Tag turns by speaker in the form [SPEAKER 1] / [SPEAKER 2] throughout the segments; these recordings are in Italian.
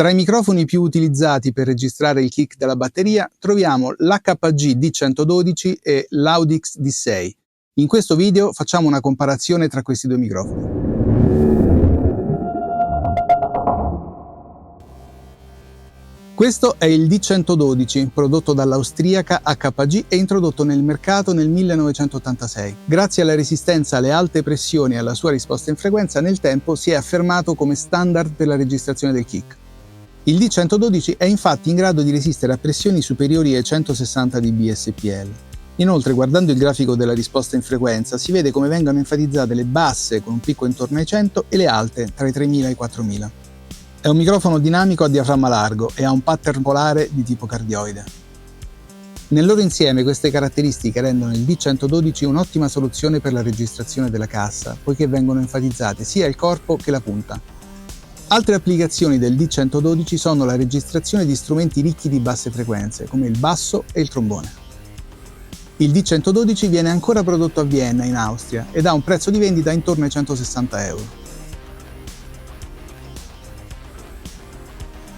[SPEAKER 1] Tra i microfoni più utilizzati per registrare il kick della batteria troviamo l'HPG D112 e l'Audix D6. In questo video facciamo una comparazione tra questi due microfoni. Questo è il D112, prodotto dall'austriaca HPG e introdotto nel mercato nel 1986. Grazie alla resistenza alle alte pressioni e alla sua risposta in frequenza, nel tempo si è affermato come standard per la registrazione del kick. Il D112 è infatti in grado di resistere a pressioni superiori ai 160 dB SPL. Inoltre, guardando il grafico della risposta in frequenza, si vede come vengono enfatizzate le basse con un picco intorno ai 100 e le alte tra i 3000 e i 4000. È un microfono dinamico a diaframma largo e ha un pattern polare di tipo cardioide. Nel loro insieme queste caratteristiche rendono il D112 un'ottima soluzione per la registrazione della cassa, poiché vengono enfatizzate sia il corpo che la punta. Altre applicazioni del D112 sono la registrazione di strumenti ricchi di basse frequenze, come il basso e il trombone. Il D112 viene ancora prodotto a Vienna, in Austria, ed ha un prezzo di vendita intorno ai 160 euro.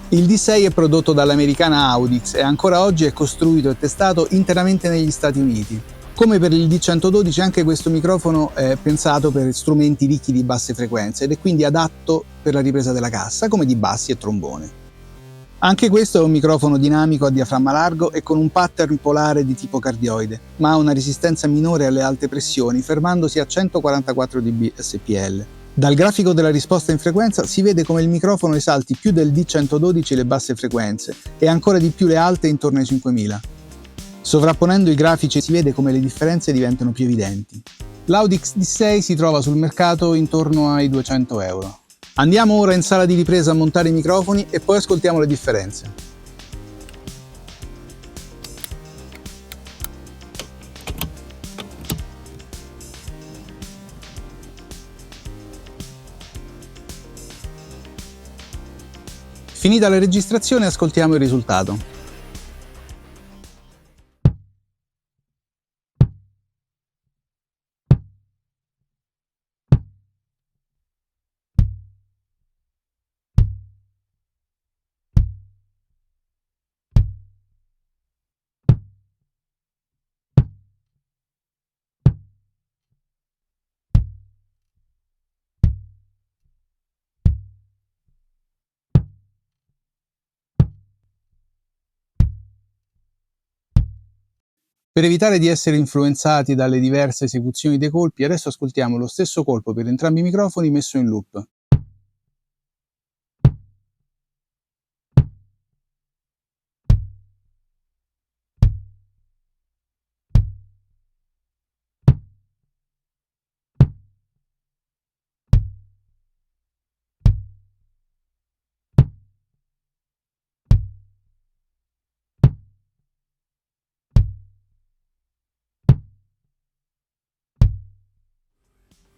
[SPEAKER 1] Il D6 è prodotto dall'americana Audix e ancora oggi è costruito e testato interamente negli Stati Uniti. Come per il D112, anche questo microfono è pensato per strumenti ricchi di basse frequenze ed è quindi adatto per la ripresa della cassa, come di bassi e trombone. Anche questo è un microfono dinamico a diaframma largo e con un pattern polare di tipo cardioide, ma ha una resistenza minore alle alte pressioni, fermandosi a 144 dB SPL. Dal grafico della risposta in frequenza si vede come il microfono esalti più del D112 le basse frequenze e ancora di più le alte intorno ai 5000. Sovrapponendo i grafici si vede come le differenze diventano più evidenti. L'Audix D6 si trova sul mercato intorno ai 200 euro. Andiamo ora in sala di ripresa a montare i microfoni e poi ascoltiamo le differenze. Finita la registrazione, ascoltiamo il risultato. Per evitare di essere influenzati dalle diverse esecuzioni dei colpi, adesso ascoltiamo lo stesso colpo per entrambi i microfoni messo in loop.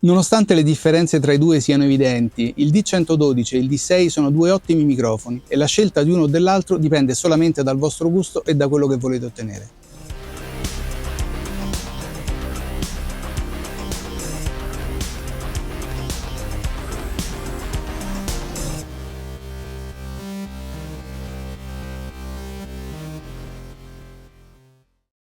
[SPEAKER 1] Nonostante le differenze tra i due siano evidenti, il D112 e il D6 sono due ottimi microfoni e la scelta di uno o dell'altro dipende solamente dal vostro gusto e da quello che volete ottenere.